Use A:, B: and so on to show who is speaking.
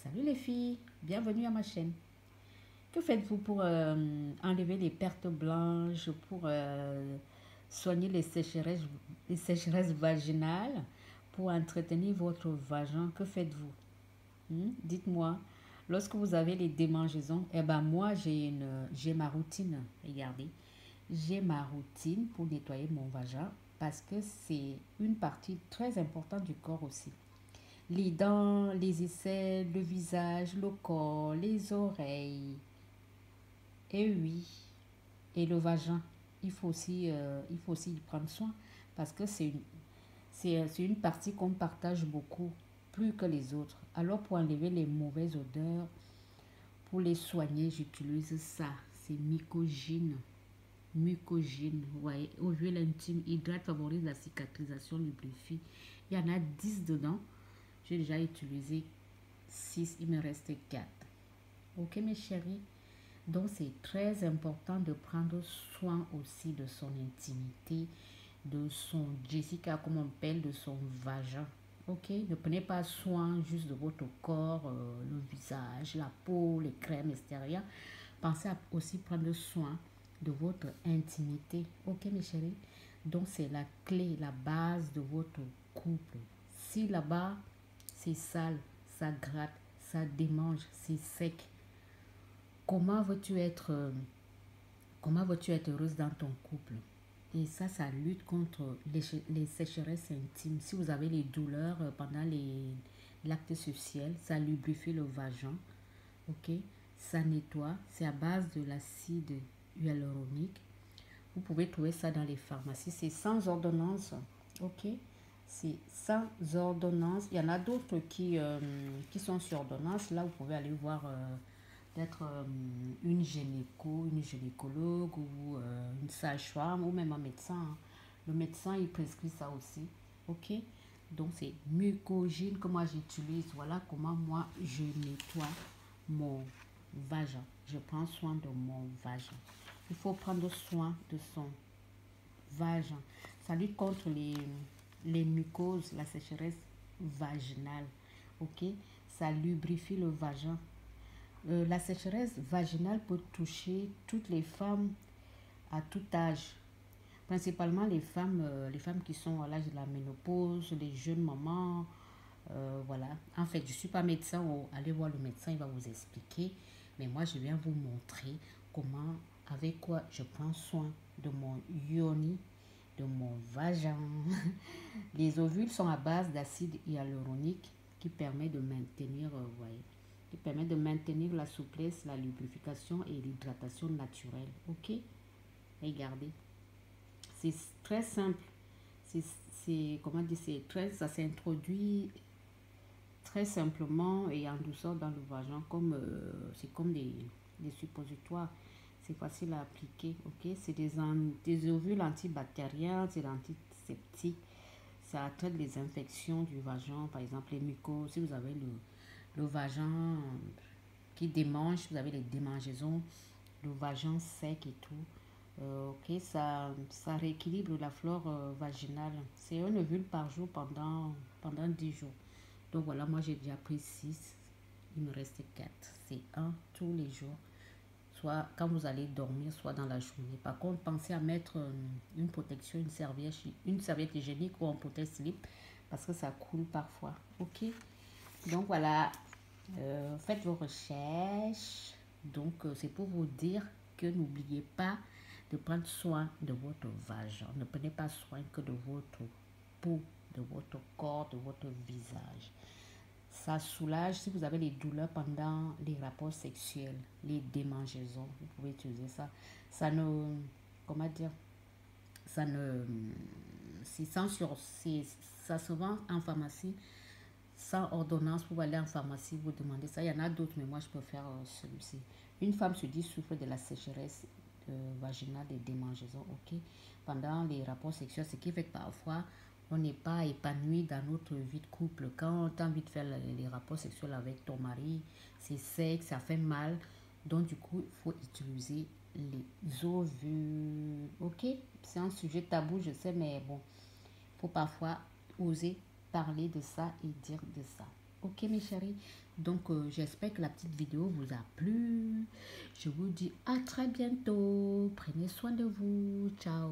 A: Salut les filles, bienvenue à ma chaîne. Que faites-vous pour enlever les pertes blanches, pour soigner les sécheresses vaginales, pour entretenir votre vagin? Que faites-vous? Dites-moi. Lorsque vous avez les démangeaisons, eh ben moi j'ai ma routine. Regardez, j'ai ma routine pour nettoyer mon vagin parce que c'est une partie très importante du corps aussi. Les dents, les aisselles, le visage, le corps, les oreilles. Et oui, et le vagin. Il faut aussi y prendre soin parce que c'est une partie qu'on partage beaucoup, plus que les autres. Alors pour enlever les mauvaises odeurs, pour les soigner, j'utilise ça. C'est mycogène. Mycogène, vous voyez, aux huiles intimes, hydrate, favorise la cicatrisation, lubrifie. Il y en a 10 dedans. J'ai déjà utilisé 6, il me reste 4. Ok mes chéris? Donc c'est très important de prendre soin aussi de son intimité, de son Jessica, comme on appelle, de son vagin. Ok? Ne prenez pas soin juste de votre corps, le visage, la peau, les crèmes extérieures. Pensez à aussi prendre soin de votre intimité. Ok mes chéris? Donc c'est la clé, la base de votre couple. Si là-bas c'est sale, ça gratte, ça démange, c'est sec. Comment veux-tu être, comment veux-tu être heureuse dans ton couple? Et ça lutte contre les sécheresses intimes. Si vous avez les douleurs pendant l'acte sexuel, ça lubrifie le vagin. Ok? Ça nettoie. C'est à base de l'acide hyaluronique. Vous pouvez trouver ça dans les pharmacies. C'est sans ordonnance. Ok? C'est sans ordonnance. Il y en a d'autres qui sont sur ordonnance. Là, vous pouvez aller voir peut-être une gynécologue ou une sage-femme ou même un médecin, hein. Le médecin, il prescrit ça aussi. Ok? Donc, c'est mucogène que moi j'utilise. Voilà comment moi je nettoie mon vagin. Je prends soin de mon vagin. Il faut prendre soin de son vagin. Ça lutte contre les mucoses, la sécheresse vaginale. Ok? Ça lubrifie le vagin. La sécheresse vaginale peut toucher toutes les femmes à tout âge, principalement les femmes qui sont à l'âge de la ménopause, les jeunes mamans. Voilà. En fait, je ne suis pas médecin. Allez voir le médecin, il va vous expliquer. Mais moi, je viens vous montrer comment, avec quoi je prends soin de mon yoni, de mon vagin. Les ovules sont à base d'acide hyaluronique qui permet de maintenir, voyez, qui permet de maintenir la souplesse, la lubrification et l'hydratation naturelle. Ok? Regardez. C'est très simple. Comment dire, ça s'introduit très simplement et en douceur dans le vagin, comme c'est comme des suppositoires. C'est facile à appliquer. Ok? C'est des ovules antibactériens, c'est antiseptique. Ça traite les infections du vagin, par exemple les mucoses. Si vous avez le vagin qui démange, vous avez les démangeaisons, le vagin sec et tout. Ok, ça rééquilibre la flore vaginale. C'est un ovule par jour pendant 10 jours. Donc voilà, moi j'ai déjà pris 6. Il me reste 4. C'est un tous les jours. Soit quand vous allez dormir, soit dans la journée. Par contre, pensez à mettre une protection, une serviette hygiénique ou un protège-slip parce que ça coule parfois. Ok? Donc voilà, faites vos recherches. Donc c'est pour vous dire que n'oubliez pas de prendre soin de votre vagin. Ne prenez pas soin que de votre peau, de votre corps, de votre visage. Ça soulage si vous avez les douleurs pendant les rapports sexuels, les démangeaisons. Vous pouvez utiliser ça. Ça ne, comment dire, ça ne, c'est sans sur, ça se vend en pharmacie sans ordonnance. Vous allez en pharmacie, vous demandez ça. Il y en a d'autres, mais moi je préfère celui-ci. Une femme se dit souffre de la sécheresse vaginale et démangeaisons, ok, pendant les rapports sexuels, ce qui fait que parfois on n'est pas épanoui dans notre vie de couple. Quand tu as envie de faire les rapports sexuels avec ton mari, c'est sec, ça fait mal. Donc du coup, il faut utiliser les ovules, ok. C'est un sujet tabou, je sais, mais bon, il faut parfois oser parler de ça et dire de ça. Ok mes chéris, donc j'espère que la petite vidéo vous a plu. Je vous dis à très bientôt. Prenez soin de vous. Ciao.